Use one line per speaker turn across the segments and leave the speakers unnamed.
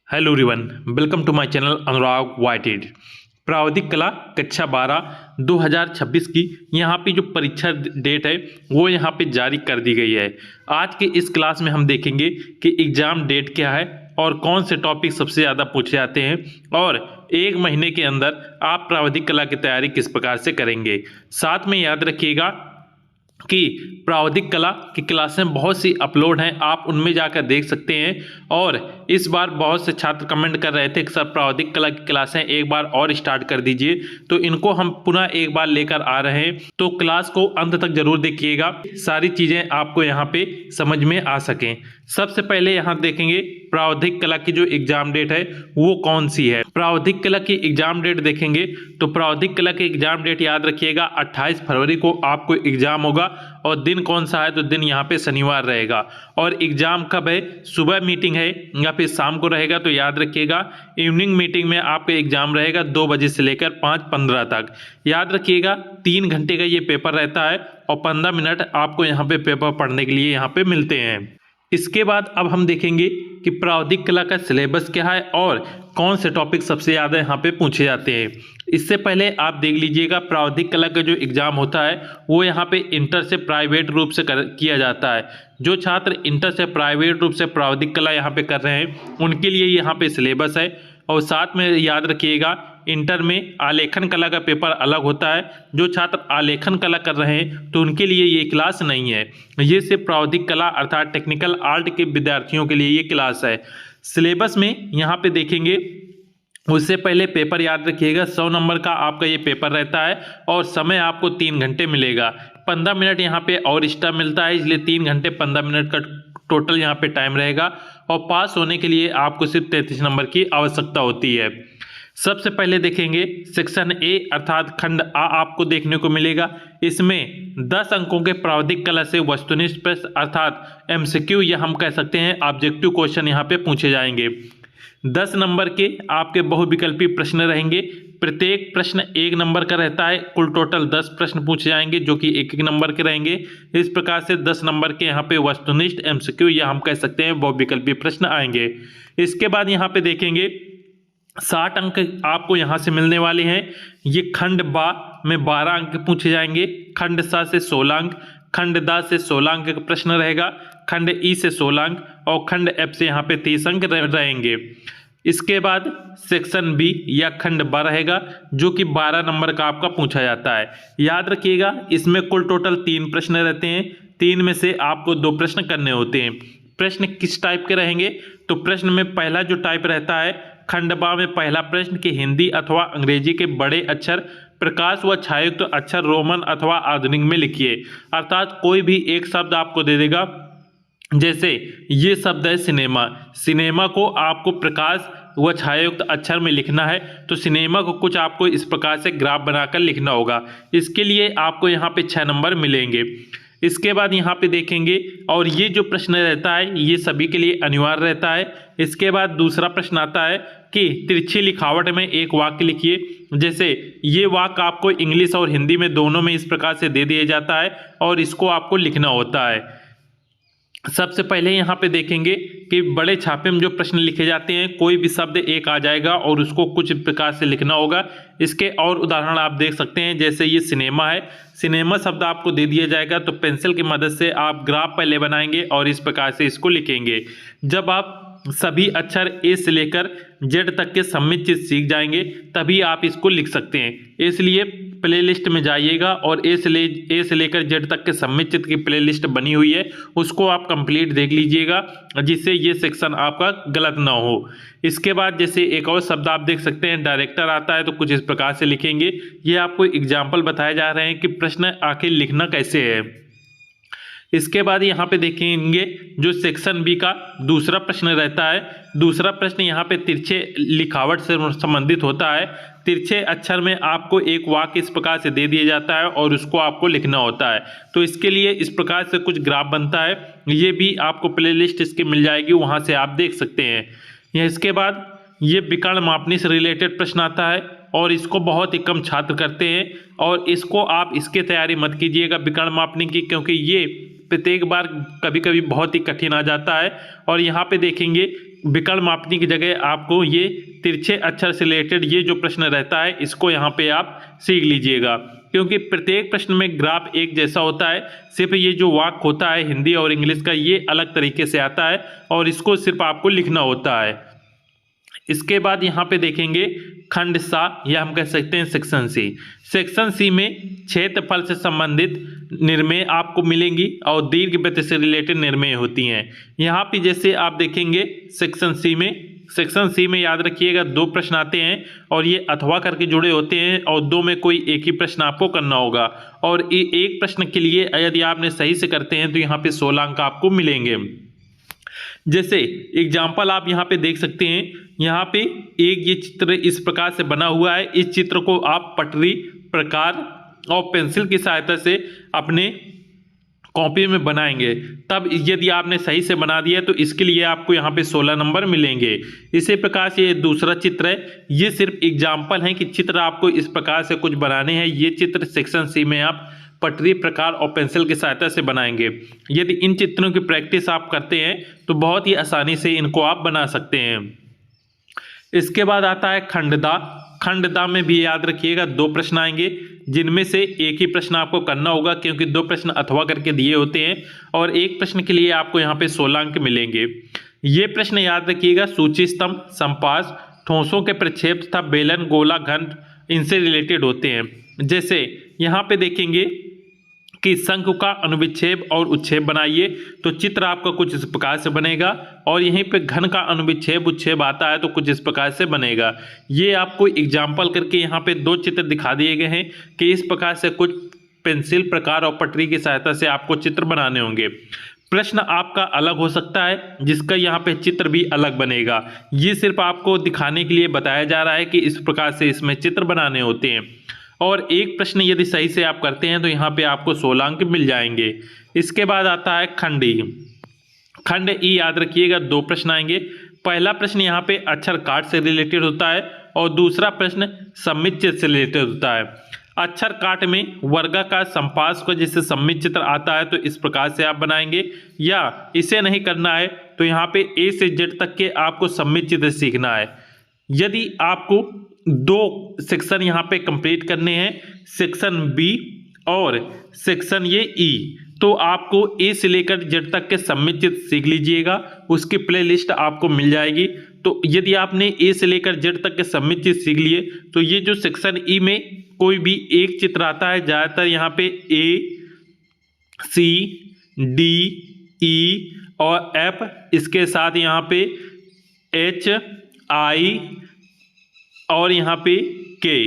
Hello everyone, welcome to my channel Anurag वाइटेड। प्रावधिक कला कक्षा 12 2026 की यहाँ पे जो परीक्षा डेट है वो यहाँ पे जारी कर दी गई है। आज के इस क्लास में हम देखेंगे कि एग्ज़ाम डेट क्या है और कौन से टॉपिक सबसे ज़्यादा पूछे जाते हैं और एक महीने के अंदर आप प्रावधिक कला की तैयारी किस प्रकार से करेंगे। साथ में याद रखिएगा कि प्रावधिक कला की क्लासें बहुत सी अपलोड हैं, आप उनमें जाकर देख सकते हैं। और इस बार बहुत से छात्र कमेंट कर रहे थे कि सर प्रावधिक कला की क्लासें एक बार और स्टार्ट कर दीजिए, तो इनको हम पुनः एक बार लेकर आ रहे हैं। तो क्लास को अंत तक जरूर देखिएगा, सारी चीज़ें आपको यहाँ पे समझ में आ सकें। सबसे पहले यहाँ देखेंगे प्रावधिक कला की जो एग्जाम डेट है वो कौन सी है। प्रावधिक कला की एग्जाम डेट देखेंगे तो प्रावधिक कला की एग्जाम डेट याद रखिएगा 28 फरवरी को आपको एग्जाम होगा। और दिन कौन सा है तो दिन यहाँ पे शनिवार रहेगा। और एग्जाम कब है, सुबह मीटिंग है या फिर शाम को रहेगा, तो याद रखिएगा इवनिंग मीटिंग में आपका एग्जाम रहेगा 2 बजे से लेकर 5:15 तक। याद रखिएगा 3 घंटे का ये पेपर रहता है और 15 मिनट आपको यहाँ पे पेपर पढ़ने के लिए यहाँ पे मिलते हैं। इसके बाद अब हम देखेंगे कि प्रावधिक कला का सिलेबस क्या है और कौन से टॉपिक सबसे ज़्यादा यहाँ पे पूछे जाते हैं। इससे पहले आप देख लीजिएगा प्रावधिक कला का जो एग्ज़ाम होता है वो यहाँ पे इंटर से प्राइवेट रूप से किया जाता है। जो छात्र इंटर से प्राइवेट रूप से प्रावधिक कला यहाँ पे कर रहे हैं उनके लिए यहाँ पे सिलेबस है। और साथ में याद रखिएगा इंटर में आलेखन कला का पेपर अलग होता है। जो छात्र आलेखन कला कर रहे हैं तो उनके लिए ये क्लास नहीं है, ये सिर्फ प्रावधिक कला अर्थात टेक्निकल आर्ट के विद्यार्थियों के लिए ये क्लास है। सिलेबस में यहाँ पे देखेंगे उससे पहले पेपर याद रखिएगा 100 नंबर का आपका ये पेपर रहता है और समय आपको 3 घंटे मिलेगा। 15 मिनट यहाँ पे और एक्स्ट्रा मिलता है, इसलिए 3 घंटे 15 मिनट का टोटल यहाँ पे टाइम रहेगा। और पास होने के लिए आपको सिर्फ 33 नंबर की आवश्यकता होती है। सबसे पहले देखेंगे सेक्शन ए अर्थात खंड आ आपको देखने को मिलेगा। इसमें 10 अंकों के प्रावधिक कला से वस्तुनिष्ठ प्रश्न अर्थात एमसीक्यू या हम कह सकते हैं ऑब्जेक्टिव क्वेश्चन यहाँ पे पूछे जाएंगे। 10 नंबर के आपके बहुविकल्पी प्रश्न रहेंगे, प्रत्येक प्रश्न 1 नंबर का रहता है। कुल टोटल 10 प्रश्न पूछे जाएंगे जो कि 1-1 नंबर के रहेंगे। इस प्रकार से 10 नंबर के यहाँ पे वस्तुनिष्ठ एमसीक्यू या हम कह सकते हैं बहुविकल्पी प्रश्न आएंगे। इसके बाद यहाँ पे देखेंगे 60 अंक आपको यहाँ से मिलने वाले हैं। ये खंड बा में 12 अंक पूछे जाएंगे, खंड सा से 16 अंक, खंड दा से 16 अंक का प्रश्न रहेगा, खंड ई से 16 अंक और खंड एफ से यहाँ पे 30 अंक रहेंगे। इसके बाद सेक्शन बी या खंड बा रहेगा जो कि 12 नंबर का आपका पूछा जाता है। याद रखिएगा इसमें कुल टोटल 3 प्रश्न रहते हैं, 3 में से आपको 2 प्रश्न करने होते हैं। प्रश्न किस टाइप के रहेंगे तो प्रश्न में पहला जो टाइप रहता है खंड बा में पहला प्रश्न कि हिंदी अथवा अंग्रेजी के बड़े अक्षर प्रकाश व छायायुक्त अक्षर रोमन अथवा आधुनिक में लिखिए। अर्थात कोई भी एक शब्द आपको दे देगा, जैसे ये शब्द है सिनेमा, सिनेमा को आपको प्रकाश व छायायुक्त अक्षर में लिखना है तो सिनेमा को कुछ आपको इस प्रकार से ग्राफ बनाकर लिखना होगा। इसके लिए आपको यहाँ पे 6 नंबर मिलेंगे। इसके बाद यहाँ पे देखेंगे और ये जो प्रश्न रहता है ये सभी के लिए अनिवार्य रहता है। इसके बाद दूसरा प्रश्न आता है कि तिरछी लिखावट में एक वाक्य लिखिए। जैसे ये वाक्य आपको इंग्लिश और हिंदी में दोनों में इस प्रकार से दे दिया जाता है और इसको आपको लिखना होता है। सबसे पहले यहाँ पे देखेंगे कि बड़े छापे में जो प्रश्न लिखे जाते हैं कोई भी शब्द एक आ जाएगा और उसको कुछ प्रकार से लिखना होगा। इसके और उदाहरण आप देख सकते हैं, जैसे ये सिनेमा है, सिनेमा शब्द आपको दे दिया जाएगा तो पेंसिल की मदद से आप ग्राफ पहले बनाएंगे और इस प्रकार से इसको लिखेंगे। जब आप सभी अक्षर ए से लेकर जेड तक के सम्मिलित सीख जाएंगे तभी आप इसको लिख सकते हैं। इसलिए प्लेलिस्ट में जाइएगा और ए से लेकर जेड तक के सम्मिलित की प्लेलिस्ट बनी हुई है, उसको आप कंप्लीट देख लीजिएगा जिससे ये सेक्शन आपका गलत ना हो। इसके बाद जैसे एक और शब्द आप देख सकते हैं डायरेक्टर आता है तो कुछ इस प्रकार से लिखेंगे। ये आपको एग्जाम्पल बताए जा रहे हैं कि प्रश्न आखिर लिखना कैसे है। इसके बाद यहाँ पे देखेंगे जो सेक्शन बी का दूसरा प्रश्न रहता है। दूसरा प्रश्न यहाँ पे तिरछे लिखावट से संबंधित होता है। तिरछे अक्षर में आपको एक वाक्य इस प्रकार से दे दिया जाता है और उसको आपको लिखना होता है, तो इसके लिए इस प्रकार से कुछ ग्राफ बनता है। ये भी आपको प्लेलिस्ट इसकी मिल जाएगी, वहाँ से आप देख सकते हैं। इसके बाद ये विकर्ण मापनी से रिलेटेड प्रश्न आता है और इसको बहुत ही कम छात्र करते हैं और इसको आप इसकी तैयारी मत कीजिएगा विकर्ण मापनी की, क्योंकि ये प्रत्येक बार कभी कभी बहुत ही कठिन आ जाता है। और यहाँ पे देखेंगे विकर्ण मापनी की जगह आपको ये तिरछे अक्षर से रिलेटेड ये जो प्रश्न रहता है इसको यहाँ पे आप सीख लीजिएगा, क्योंकि प्रत्येक प्रश्न में ग्राफ एक जैसा होता है, सिर्फ ये जो वाक्य होता है हिंदी और इंग्लिश का ये अलग तरीके से आता है और इसको सिर्फ आपको लिखना होता है। इसके बाद यहाँ पे देखेंगे खंड सा या हम कह सकते हैं सेक्शन सी। सेक्शन सी में क्षेत्रफल से संबंधित निर्णय आपको मिलेंगी और दीर्घवृत्त से रिलेटेड निर्णय होती हैं। यहाँ पे जैसे आप देखेंगे सेक्शन सी में याद रखिएगा 2 प्रश्न आते हैं और ये अथवा करके जुड़े होते हैं और 2 में कोई एक ही प्रश्न आपको करना होगा और एक प्रश्न के लिए यदि आपने सही से करते हैं तो यहाँ पे 16 अंक आपको मिलेंगे। जैसे एग्जाम्पल आप यहाँ पे देख सकते हैं, यहाँ पे एक ये चित्र इस प्रकार से बना हुआ है। इस चित्र को आप पटरी प्रकार और पेंसिल की सहायता से अपने कॉपी में बनाएंगे, तब यदि आपने सही से बना दिया तो इसके लिए आपको यहाँ पे 16 नंबर मिलेंगे। इसी प्रकार से ये दूसरा चित्र है, ये सिर्फ एग्जाम्पल है कि चित्र आपको इस प्रकार से कुछ बनाने हैं। ये चित्र सेक्शन सी में आप पटरी प्रकार और पेंसिल की सहायता से बनाएंगे। यदि इन चित्रों की प्रैक्टिस आप करते हैं तो बहुत ही आसानी से इनको आप बना सकते हैं। इसके बाद आता है खंडदा। खंडदा में भी याद रखिएगा 2 प्रश्न आएंगे, जिनमें से एक ही प्रश्न आपको करना होगा क्योंकि 2 प्रश्न अथवा करके दिए होते हैं और एक प्रश्न के लिए आपको यहाँ पे 16 अंक मिलेंगे। ये प्रश्न याद रखिएगा सूची स्तंभ, संपास, ठोसों के प्रक्षेप तथा बेलन, गोला, घन इनसे रिलेटेड होते हैं। जैसे यहाँ पे देखेंगे कि शंकु का अनुविच्छेद और उच्छेद बनाइए तो चित्र आपका कुछ इस प्रकार से बनेगा और यहीं पे घन का अनुविच्छेद उच्छेद आता है तो कुछ इस प्रकार से बनेगा। ये आपको एग्जाम्पल करके यहाँ पे 2 चित्र दिखा दिए गए हैं कि इस प्रकार से कुछ पेंसिल प्रकार और पटरी की सहायता से आपको चित्र बनाने होंगे। प्रश्न आपका अलग हो सकता है जिसका यहाँ पे चित्र भी अलग बनेगा। ये सिर्फ आपको दिखाने के लिए बताया जा रहा है कि इस प्रकार से इसमें चित्र बनाने होते हैं और एक प्रश्न यदि सही से आप करते हैं तो यहाँ पे आपको 16 अंक मिल जाएंगे। इसके बाद आता है खंड ई। खंड ई याद रखिएगा 2 प्रश्न आएंगे। पहला प्रश्न यहाँ पे अक्षर काट से रिलेटेड होता है और दूसरा प्रश्न सममित चित्र से रिलेटेड होता है। अक्षर काट में वर्गाकार संपास को जैसे सममित चित्र आता है तो इस प्रकार से आप बनाएंगे, या इसे नहीं करना है तो यहाँ पे ए से जेड तक के आपको सममित चित्र सीखना है। यदि आपको 2 सेक्शन यहाँ पे कंप्लीट करने हैं, सेक्शन बी और सेक्शन ये ई, तो आपको ए से लेकर जेड तक के सममित चित्र सीख लीजिएगा, उसकी प्लेलिस्ट आपको मिल जाएगी। तो यदि आपने ए से लेकर जेड तक के सममित चित्र सीख लिए तो ये जो सेक्शन ई में कोई भी एक चित्र आता है, ज़्यादातर यहाँ पे ए, सी, डी, ई और एफ, इसके साथ यहाँ पे एच, आई और यहाँ पे के,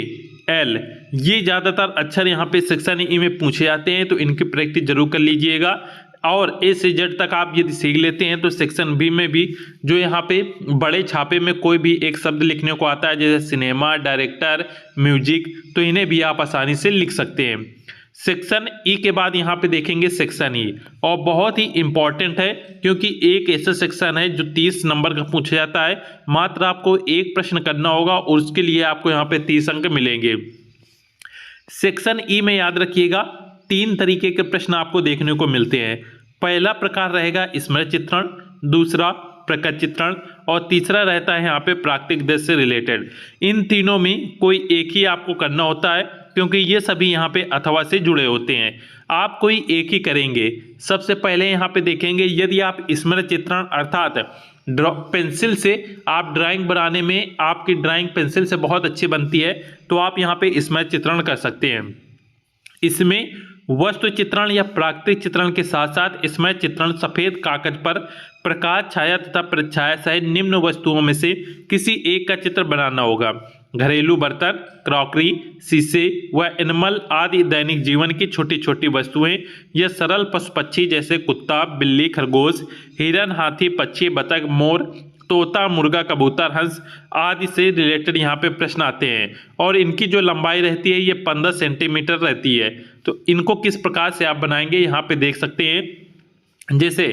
एल, ये ज़्यादातर अक्षर यहाँ पे सेक्शन ई में पूछे जाते हैं तो इनकी प्रैक्टिस जरूर कर लीजिएगा। और ए से जेड तक आप यदि सीख लेते हैं तो सेक्शन बी में भी जो यहाँ पे बड़े छापे में कोई भी एक शब्द लिखने को आता है जैसे सिनेमा, डायरेक्टर, म्यूजिक, तो इन्हें भी आप आसानी से लिख सकते हैं। सेक्शन ई के बाद यहाँ पे देखेंगे सेक्शन ई, और बहुत ही इंपॉर्टेंट है क्योंकि एक ऐसा सेक्शन है जो 30 नंबर का पूछा जाता है। मात्र आपको एक प्रश्न करना होगा और उसके लिए आपको यहाँ पे 30 अंक मिलेंगे। सेक्शन ई में याद रखिएगा 3 तरीके के प्रश्न आपको देखने को मिलते हैं। पहला प्रकार रहेगा स्मृति चित्रण, दूसरा प्रकट चित्रण और तीसरा रहता है यहाँ पे प्राकृतिक दृश्य से रिलेटेड। इन तीनों में कोई एक ही आपको करना होता है क्योंकि ये सभी यहाँ पे अथवा से जुड़े होते हैं। आप कोई एक ही करेंगे। सबसे पहले यहाँ पे देखेंगे यदि आप स्मृति चित्रण अर्थात पेंसिल से आप ड्राइंग बनाने में आपकी ड्राइंग पेंसिल से बहुत अच्छी बनती है तो आप यहाँ पे स्मृति चित्रण कर सकते हैं। इसमें वस्तु चित्रण या प्राकृतिक चित्रण के साथ साथ स्मृति चित्रण सफ़ेद कागज पर प्रकाश, छाया तथा प्रतिछाया सहित निम्न वस्तुओं में से किसी एक का चित्र बनाना होगा। घरेलू बर्तन, क्रॉकरी, शीशे व एनिमल आदि दैनिक जीवन की छोटी छोटी वस्तुएं या सरल पशु पक्षी जैसे कुत्ता, बिल्ली, खरगोश, हिरन, हाथी, पक्षी, बतख, मोर, तोता, मुर्गा, कबूतर, हंस आदि से रिलेटेड यहाँ पे प्रश्न आते हैं और इनकी जो लंबाई रहती है ये 15 सेंटीमीटर रहती है। तो इनको किस प्रकार से आप बनाएंगे यहाँ पे देख सकते हैं। जैसे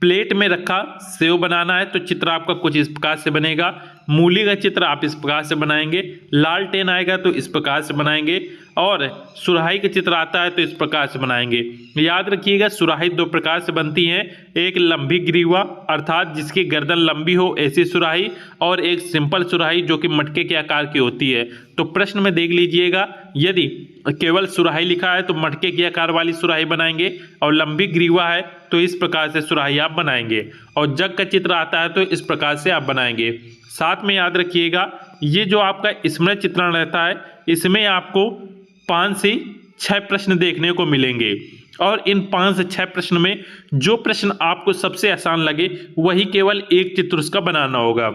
प्लेट में रखा सेव बनाना है तो चित्र आपका कुछ इस प्रकार से बनेगा। मूली का चित्र आप इस प्रकार से बनाएंगे, लालटेन आएगा तो इस प्रकार से बनाएंगे, और सुराही का चित्र आता है तो इस प्रकार से बनाएंगे। याद रखिएगा सुराही दो प्रकार से बनती है, एक लंबी ग्रीवा अर्थात जिसकी गर्दन लंबी हो ऐसी सुराही, और एक सिंपल सुराही जो कि मटके के आकार की होती है। तो प्रश्न में देख लीजिएगा, यदि केवल सुराही लिखा है तो मटके के आकार वाली सुराही बनाएंगे, और लंबी ग्रीवा है तो इस प्रकार से सुराही आप बनाएंगे, और जग का चित्र आता है तो इस प्रकार से आप बनाएंगे। साथ में याद रखिएगा ये जो आपका स्मृति चित्रण रहता है इसमें आपको 5 से 6 प्रश्न देखने को मिलेंगे, और इन 5 से 6 प्रश्न में जो प्रश्न आपको सबसे आसान लगे वही केवल एक चित्र उसका बनाना होगा।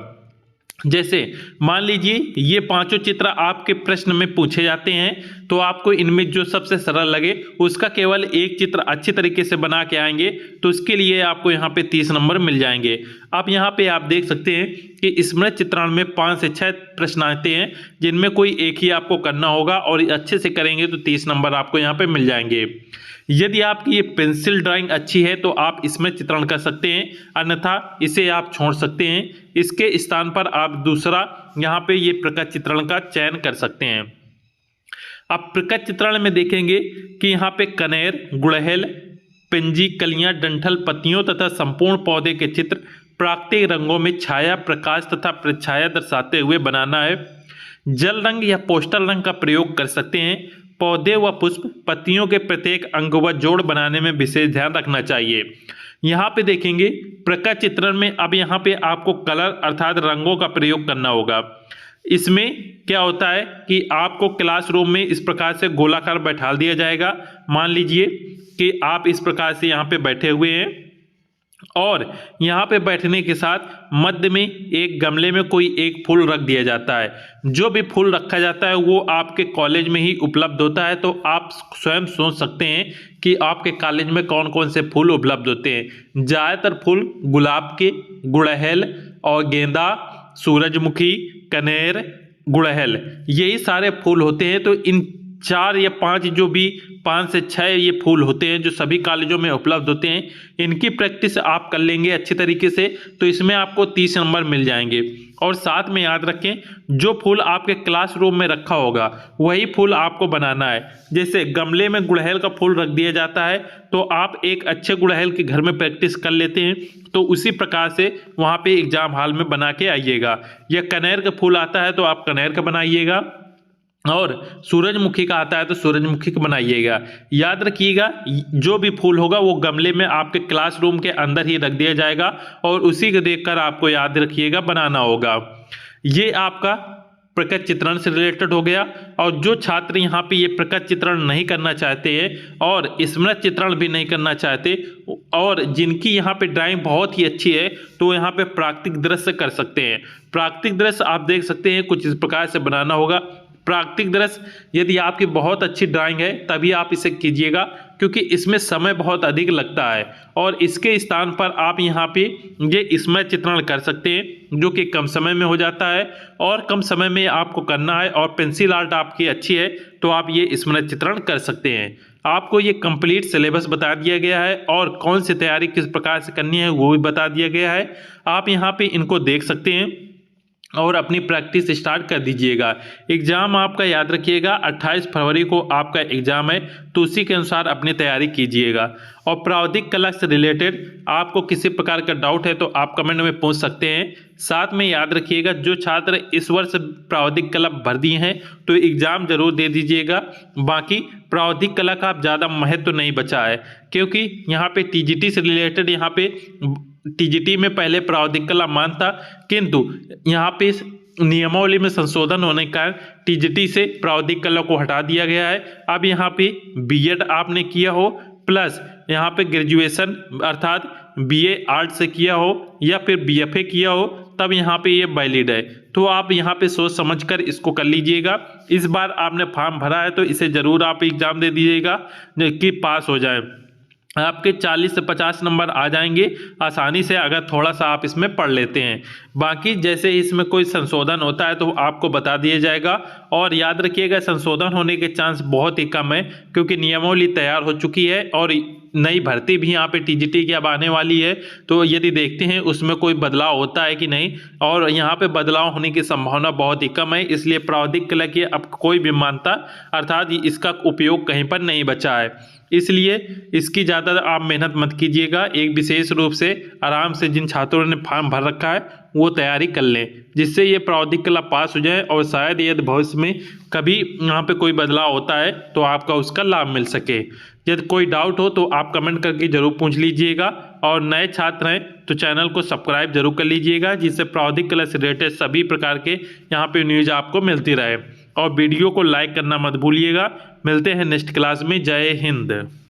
जैसे मान लीजिए ये पांचों चित्र आपके प्रश्न में पूछे जाते हैं तो आपको इनमें जो सबसे सरल लगे उसका केवल एक चित्र अच्छी तरीके से बना के आएंगे तो उसके लिए आपको यहाँ पे 30 नंबर मिल जाएंगे। अब यहाँ पे आप देख सकते हैं कि स्मृति चित्रण में 5 से 6 प्रश्न आते हैं जिनमें कोई एक ही आपको करना होगा, और अच्छे से करेंगे तो 30 नंबर आपको यहाँ पे मिल जाएंगे। यदि आपकी ये पेंसिल ड्राइंग अच्छी है तो आप इसमें चित्रण कर सकते हैं, अन्यथा इसे आप छोड़ सकते हैं। इसके स्थान पर आप दूसरा यहाँ पे ये प्रकट चित्रण का चयन कर सकते हैं। अब प्रकट चित्रण में देखेंगे कि यहाँ पे कनेर, गुड़हल, पिंजी, कलियां, डंठल, पत्तियों तथा संपूर्ण पौधे के चित्र प्राकृतिक रंगों में छाया, प्रकाश तथा प्रछाया दर्शाते हुए बनाना है। जल रंग या पोस्टल रंग का प्रयोग कर सकते हैं। पौधे व पुष्प, पत्तियों के प्रत्येक अंग व जोड़ बनाने में विशेष ध्यान रखना चाहिए। यहाँ पे देखेंगे प्रकट चित्रण में अब यहाँ पे आपको कलर अर्थात रंगों का प्रयोग करना होगा। इसमें क्या होता है कि आपको क्लासरूम में इस प्रकार से गोलाकार बैठा दिया जाएगा। मान लीजिए कि आप इस प्रकार से यहाँ पे बैठे हुए हैं, और यहाँ पे बैठने के साथ मध्य में एक गमले में कोई एक फूल रख दिया जाता है। जो भी फूल रखा जाता है वो आपके कॉलेज में ही उपलब्ध होता है, तो आप स्वयं सोच सकते हैं कि आपके कॉलेज में कौन कौन से फूल उपलब्ध होते हैं। ज़्यादातर फूल गुलाब के, गुड़हल और गेंदा, सूरजमुखी, कनेर, गुड़हल यही सारे फूल होते हैं। तो इन 4 या 5 जो भी 5 से 6 ये फूल होते हैं जो सभी कॉलेजों में उपलब्ध होते हैं, इनकी प्रैक्टिस आप कर लेंगे अच्छी तरीके से तो इसमें आपको 30 नंबर मिल जाएंगे। और साथ में याद रखें जो फूल आपके क्लासरूम में रखा होगा वही फूल आपको बनाना है। जैसे गमले में गुड़हल का फूल रख दिया जाता है तो आप एक अच्छे गुड़हल के घर में प्रैक्टिस कर लेते हैं, तो उसी प्रकार से वहाँ पे एग्जाम हॉल में बना के आइएगा। या कनेर का फूल आता है तो आप कनेर का बनाइएगा, और सूरजमुखी का आता है तो सूरजमुखी का बनाइएगा। याद रखिएगा जो भी फूल होगा वो गमले में आपके क्लासरूम के अंदर ही रख दिया जाएगा, और उसी को देखकर आपको याद रखिएगा बनाना होगा। ये आपका प्रकट चित्रण से रिलेटेड हो गया। और जो छात्र यहाँ पे ये प्रकट चित्रण नहीं करना चाहते हैं और स्मृति चित्रण भी नहीं करना चाहते, और जिनकी यहाँ पे ड्राइंग बहुत ही अच्छी है तो यहाँ पे प्राकृतिक दृश्य कर सकते हैं। प्राकृतिक दृश्य आप देख सकते हैं कुछ इस प्रकार से बनाना होगा। प्राकृतिक दृश्य यदि आपकी बहुत अच्छी ड्राइंग है तभी आप इसे कीजिएगा, क्योंकि इसमें समय बहुत अधिक लगता है, और इसके स्थान पर आप यहाँ पे ये स्मृति चित्रण कर सकते हैं जो कि कम समय में हो जाता है, और कम समय में आपको करना है और पेंसिल आर्ट आपकी अच्छी है तो आप ये स्मृति चित्रण कर सकते हैं। आपको ये कंप्लीट सिलेबस बता दिया गया है और कौन सी तैयारी किस प्रकार से करनी है वो भी बता दिया गया है। आप यहाँ पे इनको देख सकते हैं और अपनी प्रैक्टिस स्टार्ट कर दीजिएगा। एग्ज़ाम आपका याद रखिएगा 28 फरवरी को आपका एग्ज़ाम है, तो उसी के अनुसार अपनी तैयारी कीजिएगा। और प्रावधिक कला से रिलेटेड आपको किसी प्रकार का डाउट है तो आप कमेंट में पूछ सकते हैं। साथ में याद रखिएगा जो छात्र इस वर्ष प्रावधिक कला भर दिए हैं तो एग्ज़ाम जरूर दे दीजिएगा। बाकी प्रावधिक कला का आप ज़्यादा महत्व नहीं बचा है, क्योंकि यहाँ पे टीजीटी से रिलेटेड यहाँ पे टीजीटी में पहले प्रावधिक कला मान था, किंतु यहाँ पे नियमावली में संशोधन होने के कारण टीजीटी से प्रावधिक कला को हटा दिया गया है। अब यहाँ पे बीएड आपने किया हो प्लस यहाँ पे ग्रेजुएशन अर्थात बीए आर्ट से किया हो या फिर बीएफए किया हो तब यहाँ पे ये वैलिड है। तो आप यहाँ पे सोच समझकर इसको कर लीजिएगा। इस बार आपने फॉर्म भरा है तो इसे ज़रूर आप एग्ज़ाम दे दीजिएगा कि पास हो जाए। आपके 40 से 50 नंबर आ जाएंगे आसानी से अगर थोड़ा सा आप इसमें पढ़ लेते हैं। बाकी जैसे इसमें कोई संशोधन होता है तो आपको बता दिया जाएगा। और याद रखिएगा संशोधन होने के चांस बहुत ही कम है, क्योंकि नियमावली तैयार हो चुकी है और नई भर्ती भी यहाँ पे टीजीटी की अब आने वाली है, तो यदि देखते हैं उसमें कोई बदलाव होता है कि नहीं, और यहाँ पे बदलाव होने की संभावना बहुत ही कम है। इसलिए प्रावधिक कला की अब कोई भी मान्यता अर्थात इसका उपयोग कहीं पर नहीं बचा है, इसलिए इसकी ज़्यादा आप मेहनत मत कीजिएगा। एक विशेष रूप से आराम से जिन छात्रों ने फॉर्म भर रखा है वो तैयारी कर लें, जिससे ये प्रावधिक कला पास हो जाए और शायद यदि भविष्य में कभी यहाँ पे कोई बदलाव होता है तो आपका उसका लाभ मिल सके। यदि कोई डाउट हो तो आप कमेंट करके ज़रूर पूछ लीजिएगा, और नए छात्र हैं तो चैनल को सब्सक्राइब जरूर कर लीजिएगा, जिससे प्रावधिक कला से रिलेटेड सभी प्रकार के यहाँ पे न्यूज़ आपको मिलती रहे। और वीडियो को लाइक करना मत भूलिएगा। मिलते हैं नेक्स्ट क्लास में। जय हिंद।